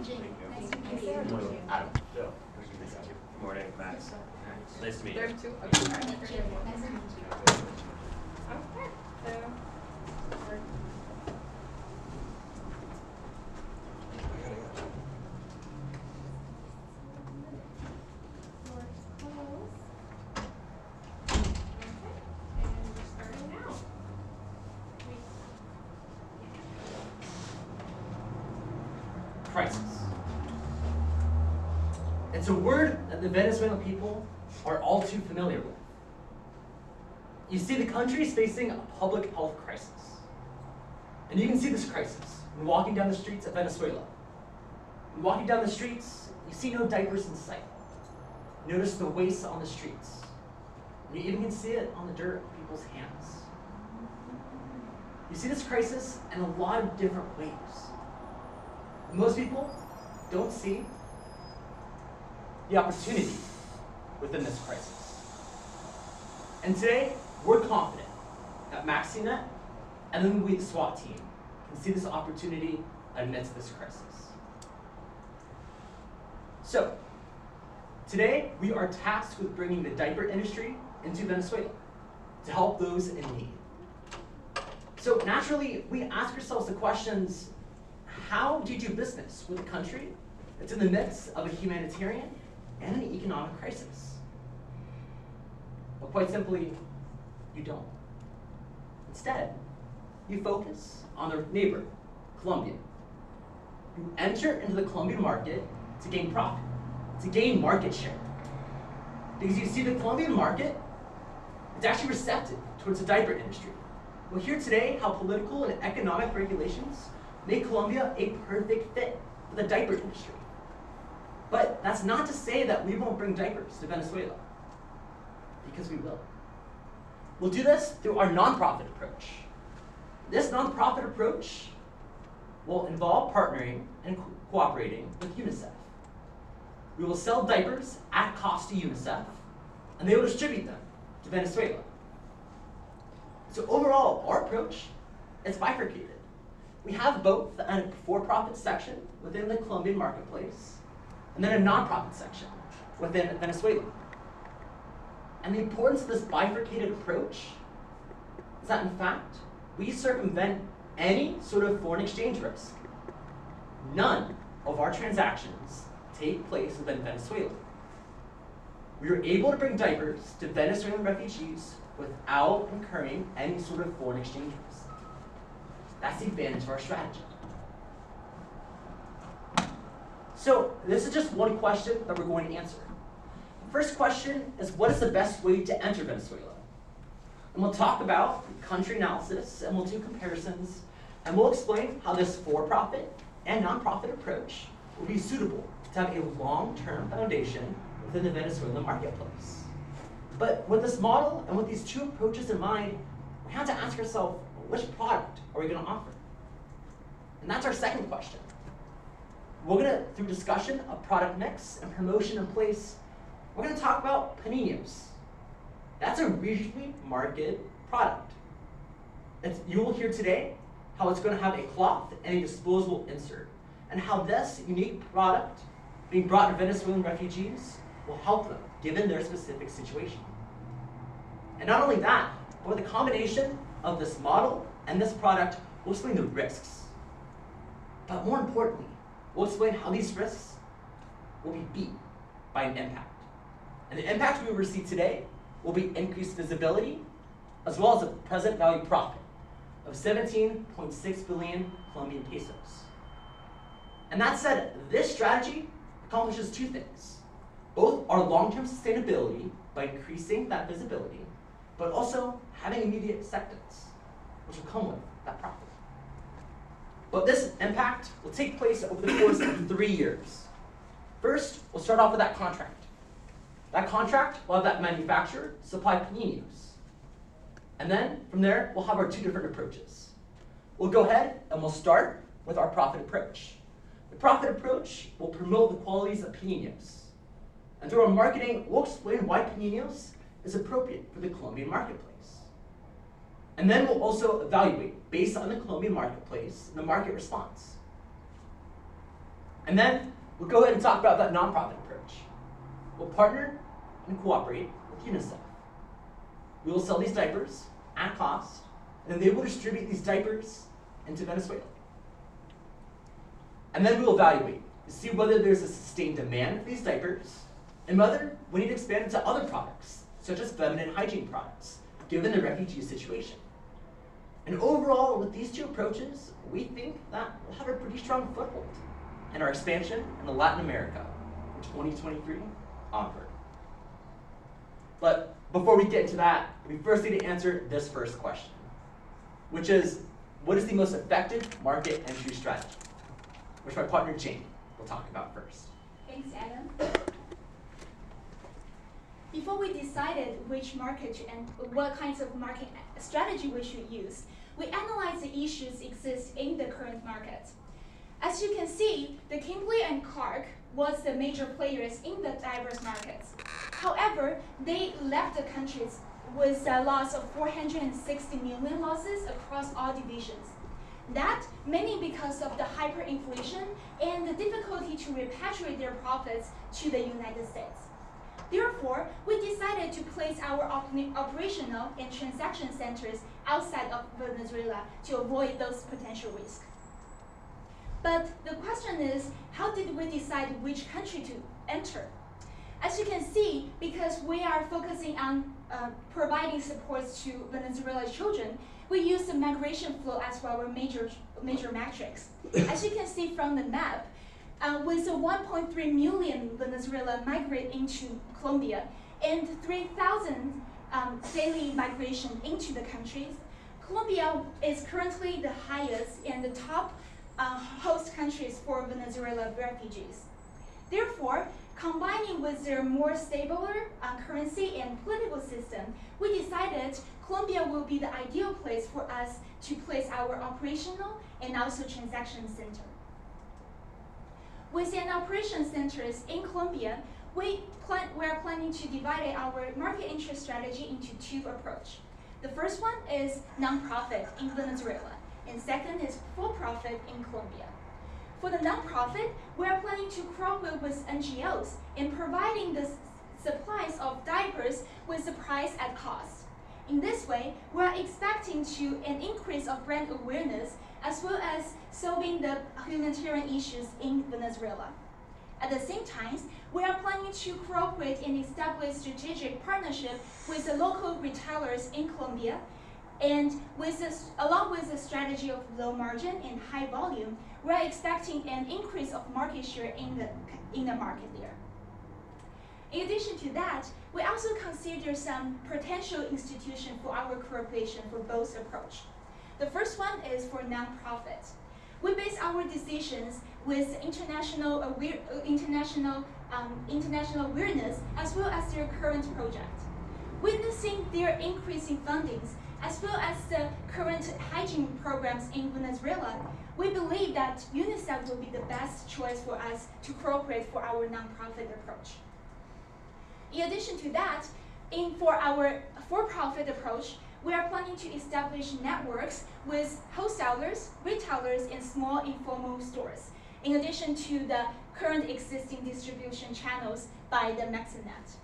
Adam. Joe. Good morning, Max. Nice to meet you. There's two. Okay. Nice to meet you. Okay. So. Crisis. It's a word that the Venezuelan people are all too familiar with. You see, the country is facing a public health crisis. And you can see this crisis when walking down the streets of Venezuela. When walking down the streets, you see no diapers in sight. Notice the waste on the streets. And you even can see it on the dirt on people's hands. You see this crisis in a lot of different ways. Most people don't see the opportunity within this crisis. And today, we're confident that MaxiNet and then we, the SWAT team, can see this opportunity amidst this crisis. So, today we are tasked with bringing the diaper industry into Venezuela to help those in need. So naturally, we ask ourselves the questions, how do you do business with a country that's in the midst of a humanitarian and an economic crisis? Well, quite simply, you don't. Instead, you focus on their neighbor, Colombia. You enter into the Colombian market to gain profit, to gain market share. Because you see, the Colombian market is actually receptive towards the diaper industry. We'll hear today how political and economic regulations make Colombia a perfect fit for the diaper industry. But that's not to say that we won't bring diapers to Venezuela, because we will. We'll do this through our nonprofit approach. This nonprofit approach will involve partnering and cooperating with UNICEF. We will sell diapers at cost to UNICEF, and they will distribute them to Venezuela. So overall, our approach is bifurcated. We have both a for-profit section within the Colombian marketplace, and then a non-profit section within Venezuela. And the importance of this bifurcated approach is that, in fact, we circumvent any sort of foreign exchange risk. None of our transactions take place within Venezuela. We are able to bring diapers to Venezuelan refugees without incurring any sort of foreign exchange risk. That's the advantage of our strategy. So this is just one question that we're going to answer. The first question is, what is the best way to enter Venezuela? And we'll talk about country analysis, and we'll do comparisons, and we'll explain how this for-profit and non-profit approach will be suitable to have a long-term foundation within the Venezuelan marketplace. But with this model and with these two approaches in mind, we have to ask ourselves, which product are we going to offer? And that's our second question. We're going to, through discussion of product mix and promotion in place, we're going to talk about paninos. That's a regionally marketed product. You will hear today how it's going to have a cloth and a disposable insert, and how this unique product being brought to Venezuelan refugees will help them, given their specific situation. And not only that, but with the combination of this model and this product, we'll explain the risks. But more importantly, we'll explain how these risks will be beat by an impact. And the impact we will receive today will be increased visibility, as well as a present value profit of 17.6 billion Colombian pesos. And that said, this strategy accomplishes two things. Both our long-term sustainability by increasing that visibility, but also having immediate acceptance, which will come with that profit. But this impact will take place over the course of 3 years. First, we'll start off with that contract. That contract will have that manufacturer supply paninos. And then, from there, we'll have our two different approaches. We'll go ahead and we'll start with our profit approach. The profit approach will promote the qualities of paninos. And through our marketing, we'll explain why paninos is appropriate for the Colombian marketplace. And then we'll also evaluate, based on the Colombian marketplace, the market response. And then we'll go ahead and talk about that nonprofit approach. We'll partner and cooperate with UNICEF. We will sell these diapers at cost, and then they will distribute these diapers into Venezuela. And then we'll evaluate to see whether there's a sustained demand for these diapers, and whether we need to expand into other products, such as feminine hygiene products, given the refugee situation. And overall, with these two approaches, we think that we'll have a pretty strong foothold in our expansion in Latin America from 2023 onward. But before we get into that, we first need to answer this first question, which is, what is the most effective market entry strategy? Which my partner Jane will talk about first. Thanks, Adam. Before we decided which market and what kinds of market strategy we should use, we analyzed the issues exist in the current market. As you can see, the Kimberly and Clark was the major players in the diverse markets. However, they left the countries with a loss of 460 million losses across all divisions. That mainly because of the hyperinflation and the difficulty to repatriate their profits to the United States. Therefore, we decided to place our operational and transaction centers outside of Venezuela to avoid those potential risks. But the question is, how did we decide which country to enter? As you can see, because we are focusing on providing supports to Venezuela's children, we use the migration flow as our major metrics. As you can see from the map, with the 1.3 million Venezuela migrate into Colombia and 3,000 daily migration into the countries, Colombia is currently the highest and the top host countries for Venezuela refugees. Therefore, combining with their more stabler currency and political system, we decided Colombia will be the ideal place for us to place our operational and also transaction center. Within operation centers in Colombia, we are planning to divide our market entry strategy into two approaches. The first one is nonprofit in Venezuela, and second is for-profit in Colombia. For the nonprofit, we are planning to cooperate with NGOs in providing the supplies of diapers with the price at cost. In this way, we are expecting an increase of brand awareness as well as solving the humanitarian issues in Venezuela. At the same time, we are planning to cooperate and establish strategic partnership with the local retailers in Colombia, and along with the strategy of low margin and high volume, we are expecting an increase of market share in the market there. In addition to that, we also consider some potential institution for our cooperation for both approach. The first one is for nonprofit. We base our decisions with international awareness as well as their current project. Witnessing their increasing fundings as well as the current hygiene programs in Venezuela, we believe that UNICEF will be the best choice for us to cooperate for our nonprofit approach. In addition to that, for our for-profit approach, we are planning to establish networks with wholesalers, retailers, and small informal stores, in addition to the current existing distribution channels by the Mexinet.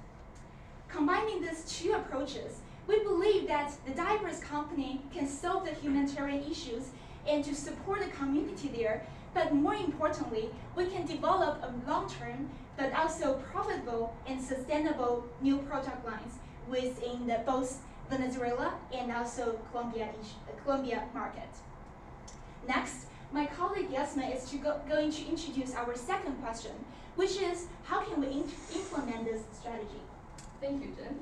Combining these two approaches, we believe that the diapers company can solve the humanitarian issues and to support the community there, but more importantly, we can develop a long-term but also profitable and sustainable new product lines within both Venezuela and also Colombia market. Next, my colleague Yasma is going to introduce our second question, which is how can we implement this strategy? Thank you, Jen.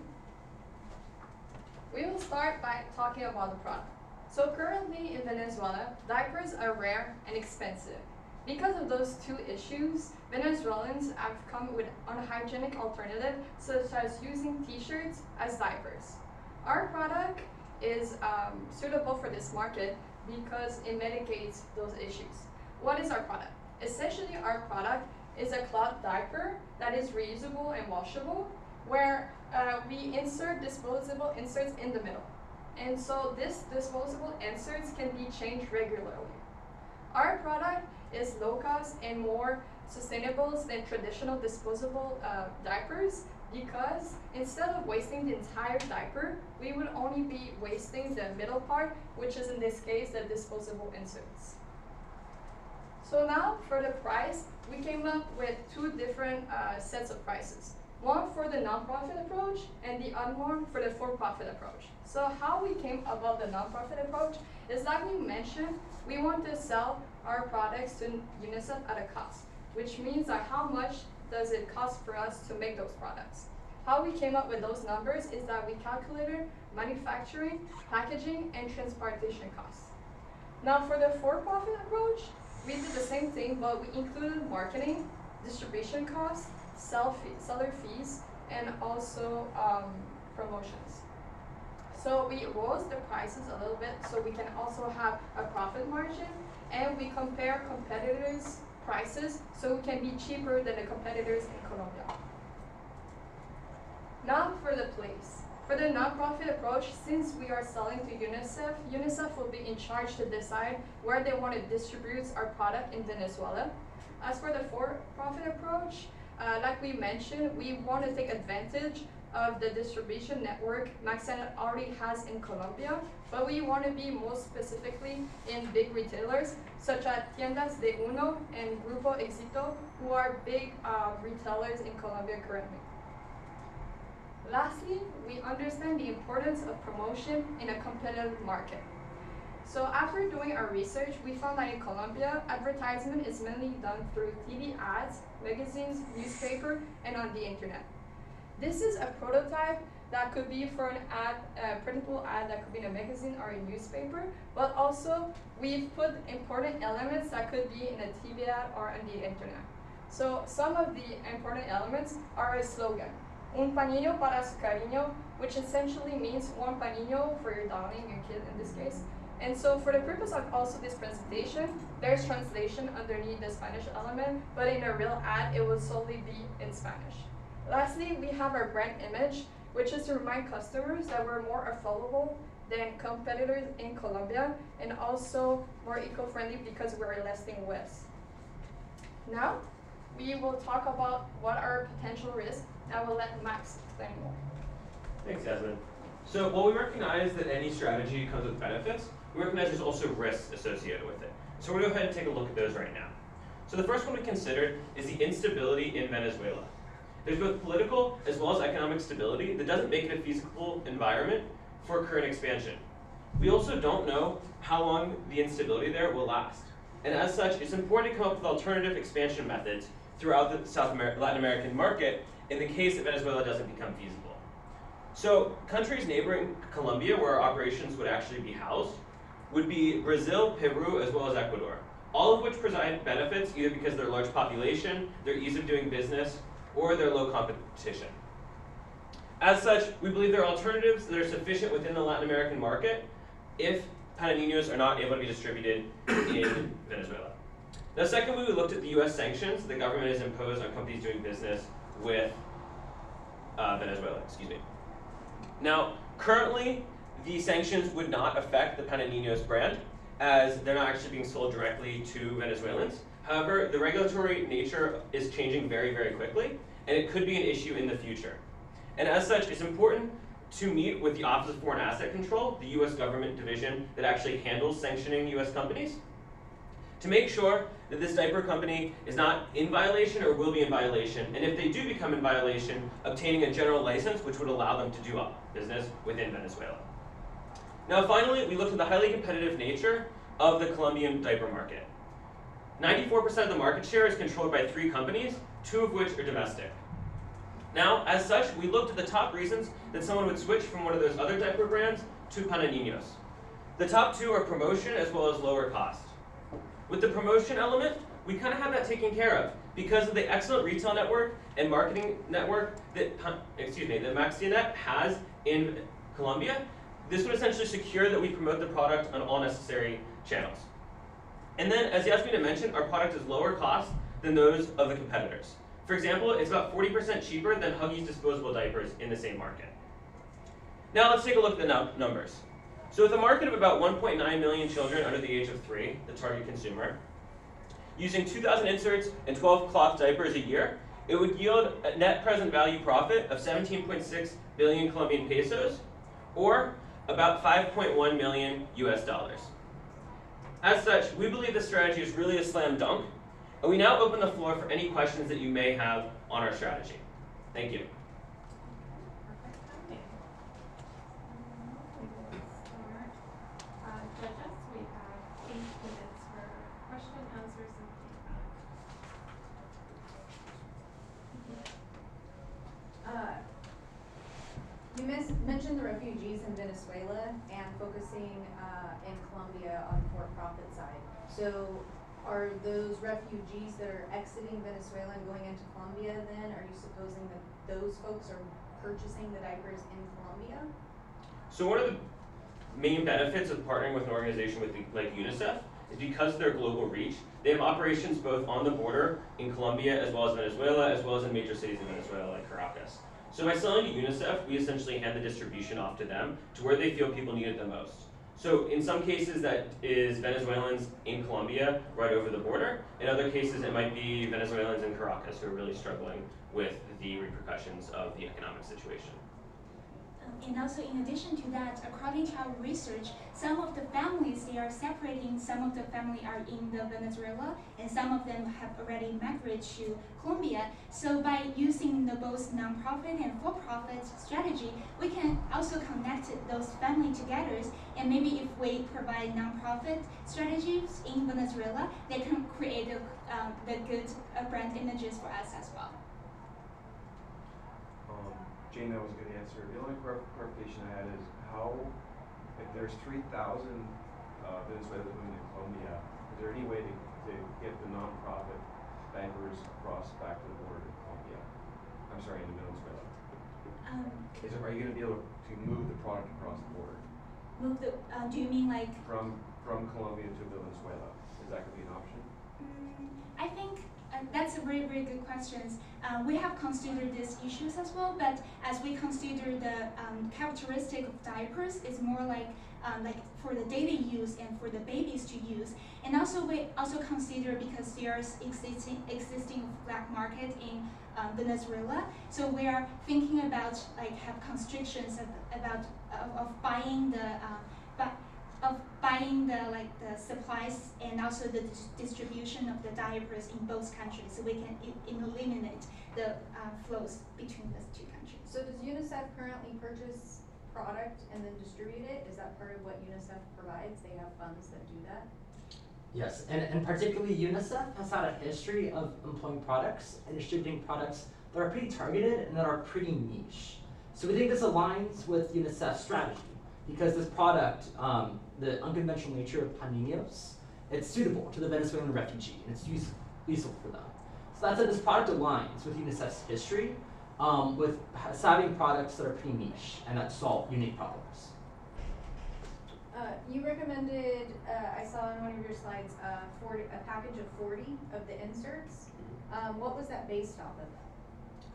We will start by talking about the product. So currently in Venezuela, diapers are rare and expensive. Because of those two issues, Venezuelans have come with unhygienic alternatives such as using t-shirts as diapers. Our product is suitable for this market because it mitigates those issues. What is our product? Essentially, our product is a cloth diaper that is reusable and washable, where we insert disposable inserts in the middle. And so this disposable inserts can be changed regularly. Our product is low cost and more sustainable than traditional disposable diapers, because instead of wasting the entire diaper, we would only be wasting the middle part, which is in this case the disposable inserts. So now for the price, we came up with two different sets of prices. One for the non-profit approach and the other one for the for-profit approach. So how we came about the non-profit approach is, like we mentioned, we want to sell our products to UNICEF at a cost, which means that how much does it cost for us to make those products. How we came up with those numbers is that we calculated manufacturing, packaging, and transportation costs. Now for the for-profit approach, we did the same thing, but we included marketing, distribution costs, seller fees, and also promotions. So we rose the prices a little bit so we can also have a profit margin, and we compare competitors' prices so we can be cheaper than the competitors in Colombia. Now for the place. For the nonprofit approach, since we are selling to UNICEF, UNICEF will be in charge to decide where they want to distribute our product in Venezuela. As for the for-profit approach, like we mentioned, we want to take advantage of the distribution network Maxanet already has in Colombia, but we want to be most specifically in big retailers such as Tiendas de Uno and Grupo Éxito, who are big retailers in Colombia currently. Lastly, we understand the importance of promotion in a competitive market. So after doing our research, we found that in Colombia, advertisement is mainly done through TV ads, magazines, newspaper, and on the internet. This is a prototype that could be for an ad, a printable ad that could be in a magazine or a newspaper, but also we've put important elements that could be in a TV ad or on the internet. So some of the important elements are a slogan, un pañillo para su cariño, which essentially means one pañillo for your darling, your kid in this case. And so for the purpose of also this presentation, there's translation underneath the Spanish element, but in a real ad, it will solely be in Spanish. Lastly, we have our brand image, which is to remind customers that we're more affordable than competitors in Colombia, and also more eco-friendly because we're less than waste. Now, we will talk about what are potential risks. I will let Max explain more. Thanks, Yasmin. So while we recognize that any strategy comes with benefits, we recognize there's also risks associated with it. So we're going to go ahead and take a look at those right now. So the first one we considered is the instability in Venezuela. There's both political as well as economic stability that doesn't make it a feasible environment for current expansion. We also don't know how long the instability there will last. And as such, it's important to come up with alternative expansion methods throughout the Latin American market in the case that Venezuela doesn't become feasible. So countries neighboring Colombia, where our operations would actually be housed, would be Brazil, Peru, as well as Ecuador, all of which provide benefits either because of their large population, their ease of doing business, or their low competition. As such, we believe there are alternatives that are sufficient within the Latin American market if panadeños are not able to be distributed in Venezuela. Now, secondly, we looked at the US sanctions the government has imposed on companies doing business with Venezuela, Now, currently, the sanctions would not affect the Panadeños brand, as they're not actually being sold directly to Venezuelans. However, the regulatory nature is changing very, very quickly, and it could be an issue in the future. And as such, it's important to meet with the Office of Foreign Asset Control, the US government division that actually handles sanctioning US companies, to make sure that this diaper company is not in violation or will be in violation, and if they do become in violation, obtaining a general license which would allow them to do business within Venezuela. Now finally, we looked at the highly competitive nature of the Colombian diaper market. 94% of the market share is controlled by 3 companies, 2 of which are domestic. Now, as such, we looked at the top reasons that someone would switch from one of those other diaper brands to Panadeños. The top 2 are promotion as well as lower cost. With the promotion element, we kind of have that taken care of because of the excellent retail network and marketing network that Maxanet has in Colombia. This would essentially secure that we promote the product on all necessary channels. And then, as Yasmina mentioned, our product is lower cost than those of the competitors. For example, it's about 40% cheaper than Huggies disposable diapers in the same market. Now let's take a look at the numbers. So with a market of about 1.9 million children under the age of 3, the target consumer, using 2,000 inserts and 12 cloth diapers a year, it would yield a net present value profit of 17.6 billion Colombian pesos, or about 5.1 million US dollars. As such, we believe this strategy is really a slam dunk, and we now open the floor for any questions that you may have on our strategy. Thank you. Judges, we have 8 minutes for question, answers, and feedback. You mentioned the refugees in Venezuela and focusing in Colombia on the for-profit side. So are those refugees that are exiting Venezuela and going into Colombia then, are you supposing that those folks are purchasing the diapers in Colombia? So one of the main benefits of partnering with an organization like UNICEF is because of their global reach, they have operations both on the border in Colombia as well as Venezuela, as well as in major cities in Venezuela like Caracas. So by selling to UNICEF, we essentially hand the distribution off to them to where they feel people need it the most. So in some cases that is Venezuelans in Colombia right over the border. In other cases it might be Venezuelans in Caracas who are really struggling with the repercussions of the economic situation. And also in addition to that, according to our research, some of the families, they are separating, some of the family are in the Venezuela, and some of them have already migrated to Colombia. So by using the both nonprofit and for-profit strategy, we can also connect those families together, and maybe if we provide nonprofit strategies in Venezuela, they can create the good brand images for us as well. Jane, that was a good answer. The only clarification I had is how, if there's 3,000 Venezuelan women in Colombia, is there any way to get the nonprofit diapers across back to the border in Colombia? I'm sorry, in Venezuela. Are you going to be able to move the product across the border? Move the, do you mean like? From Colombia to Venezuela. Is that going to be an option? I think that's a very, very good question. We have considered these issues as well, but as we consider the characteristic of diapers is more like for the daily use and for the babies to use. And also we also consider because there's existing black market in Venezuela, so we are thinking about have constrictions of buying the supplies and also the distribution of the diapers in both countries, so we can eliminate the flows between the two countries. So does UNICEF currently purchase product and then distribute it? Is that part of what UNICEF provides? They have funds that do that? Yes, and particularly UNICEF has had a history of employing products and distributing products that are pretty targeted and that are pretty niche. So we think this aligns with UNICEF's strategy because this product, the unconventional nature of pañitos, it's suitable to the Venezuelan refugee and it's useful for them. So that said, this product aligns with UNICEF's history with having products that are pretty niche and that solve unique problems. You recommended, I saw in one of your slides, a package of 40 of the inserts. What was that based off of?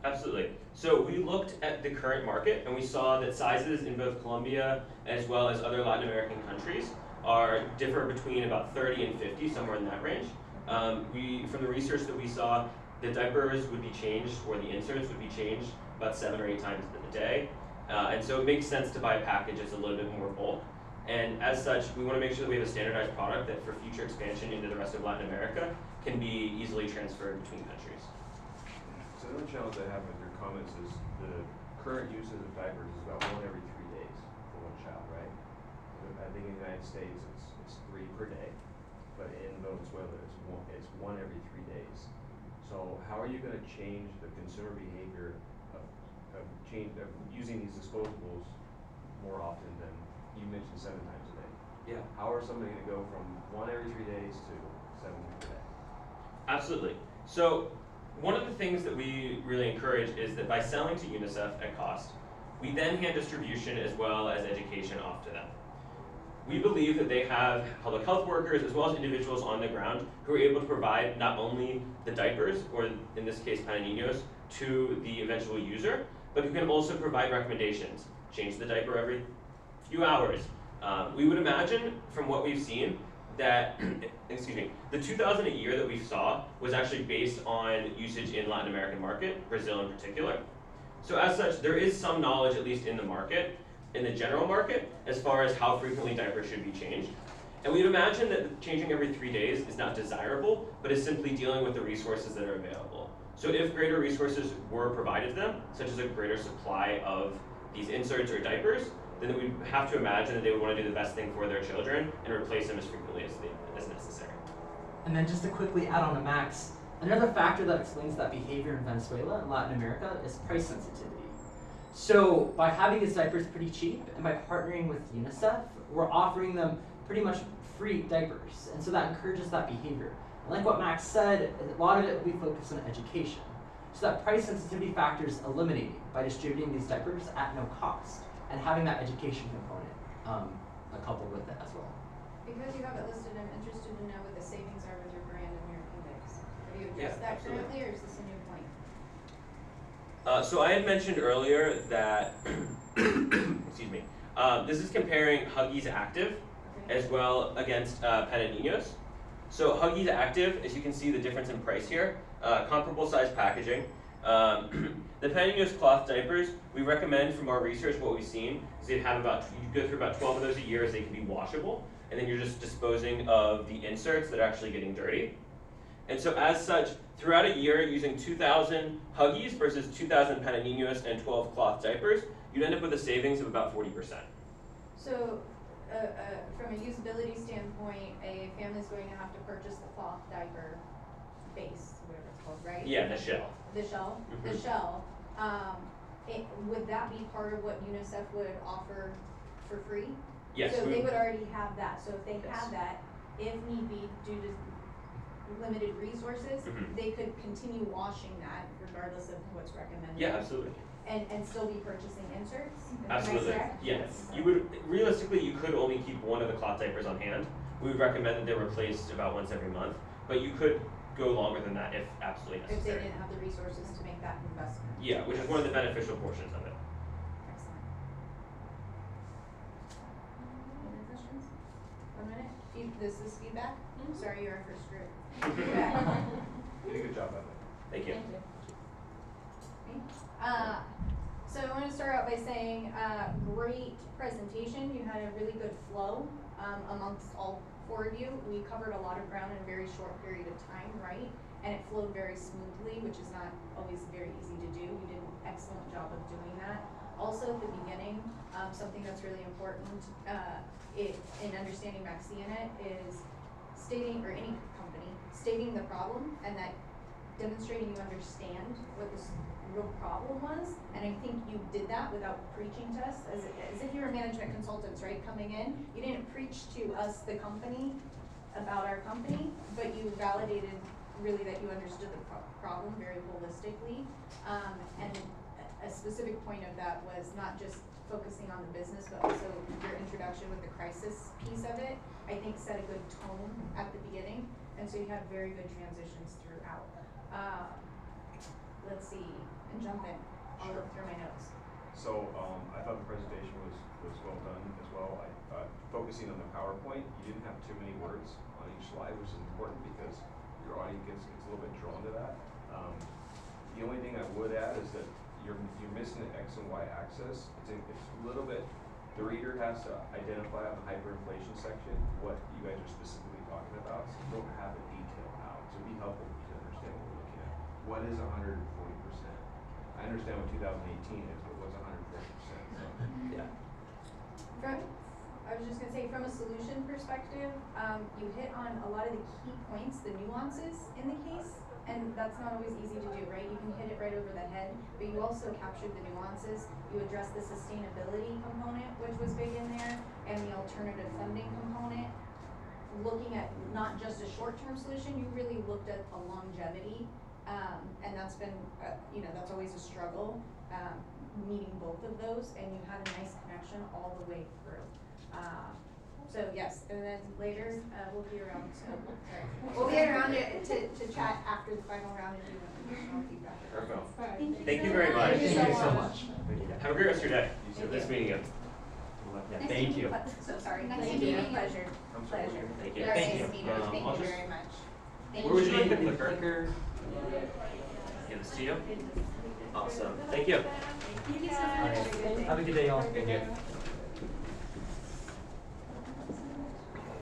Absolutely. So we looked at the current market and we saw that sizes in both Colombia as well as other Latin American countries differ between about 30 and 50, somewhere in that range. From the research that we saw, the diapers would be changed or the inserts would be changed about 7 or 8 times a day. And so it makes sense to buy a package that's a little bit more bulk. And as such, we want to make sure that we have a standardized product that for future expansion into the rest of Latin America can be easily transferred between countries. So the only challenge I have with your comments is the current usage of diapers is about 1 every 3 days for one child, right? I think in the United States it's 3 per day, but in Venezuela it's one every 3 days. So how are you going to change the consumer behavior of using these disposables more often than you mentioned 7 times a day? Yeah. How are somebody going to go from 1 every 3 days to 7 per day? Absolutely. So one of the things that we really encourage is that by selling to UNICEF at cost, we then hand distribution as well as education off to them. We believe that they have public health workers as well as individuals on the ground who are able to provide not only the diapers, or in this case pananinos, to the eventual user, but who can also provide recommendations. Change the diaper every few hours. We would imagine from what we've seen that, excuse me, the 2,000 a year that we saw was actually based on usage in Latin American market, Brazil in particular. So as such, there is some knowledge, at least in the market, in the general market, as far as how frequently diapers should be changed. And we'd imagine that changing every 3 days is not desirable, but is simply dealing with the resources that are available. So if greater resources were provided to them, such as a greater supply of these inserts or diapers, then we'd have to imagine that they would want to do the best thing for their children and replace them as frequently as necessary. And then just to quickly add on to Max, another factor that explains that behavior in Venezuela and Latin America is price sensitivity. So by having these diapers pretty cheap and by partnering with UNICEF, we're offering them pretty much free diapers. And so that encourages that behavior. And like what Max said, a lot of it will be focused on education. So that price sensitivity factor is eliminated by distributing these diapers at no cost and having that education component coupled with it as well. Because you have it listed, I'm interested to know what the savings are with your brand and your index. Have you addressed Yeah, that absolutely. currently, or is this a new point? So I had mentioned earlier that, excuse me, this is comparing Huggies Active Okay. as well against Pananinos. So Huggies Active, as you can see the difference in price here, comparable size packaging. The Pananinos cloth diapers, we recommend from our research what we've seen is they'd have about, you go through about 12 of those a year as they can be washable, and then you're just disposing of the inserts that are actually getting dirty. And so as such, throughout a year using 2,000 Huggies versus 2,000 Pananinos and 12 cloth diapers, you'd end up with a savings of about 40%. So, from a usability standpoint, a family's going to have to purchase the cloth diaper base, whatever it's called, right? Yeah, the shell. The shell, the Mhm. shell. Would that be part of what UNICEF would offer for free? Yes. So we- they would already have that, so if they Yes. had that, if need be, due to limited resources, Mhm. they could continue washing that regardless of what's recommended. Yeah, absolutely. And still be purchasing inserts? Am I Absolutely. correct? Yes. You would realistically you could only keep one of the cloth diapers on hand. We would recommend that they're replaced about once every month, but you could go longer than that if absolutely If they necessary. didn't have the resources to make that investment. Yeah, which is one of the beneficial portions of it. Excellent. Any other questions? 1 minute? This is feedback? Sorry, you're our first group. Feedback. You did a good job at it. Thank you. So I want to start out by saying, great presentation. You had a really good flow amongst all 4 of you. We covered a lot of ground in a very short period of time, right? And it flowed very smoothly, which is not always very easy to do. You did an excellent job of doing that. Also at the beginning, something that's really important in understanding Maxianet is stating, or any company, stating the problem and that demonstrating you understand what this real problem was. And I think you did that without preaching to us, as if you were management consultants, right, coming in. You didn't preach to us, the company, about our company, but you validated really that you understood the problem very holistically. And a specific point of that was not just focusing on the business, but also your introduction with the crisis piece of it, I think set a good tone at the beginning. And so you had very good transitions throughout. Let's see, and jump in. I'll look through my notes. So, I thought the presentation was well done as well. I thought focusing on the PowerPoint, you didn't have too many words on each slide, which is important because your audience gets a little bit drawn to that. The only thing I would add is that you're missing the X and Y axis. It's a little bit, the reader has to identify on the hyperinflation section what you guys are specifically talking about. So you don't have the detail out. So it'd be helpful to understand what we're looking at. What is 140%? I understand what 2018 is, but what's 140%? So, Yeah. I was just gonna say, from a solution perspective, you hit on a lot of the key points, the nuances in the case, and that's not always easy to do, right? You can hit it right over the head, but you also captured the nuances. You addressed the sustainability component, which was big in there, and the alternative funding component. Looking at not just a short-term solution, you really looked at a longevity, and that's been, that's always a struggle, meeting both of those, and you had a nice connection all the way through. So yes, and then later, we'll be around to chat after the final round and do additional feedback. Perfect. Thank you very much. Thank you so much. Have a great rest of your day. You too. Nice meeting you. Yeah, thank you. So sorry. Nice Thank meeting you. you. Pleasure. I'm I'm sorry. Pleasure. Thank you. Very Thank nice you. meeting you. Thank I'll you just- very much. Thank Where would you you. like the clicker? Give this to you. Awesome. Thank you. Thank you so All much. right. Have a good day, y'all.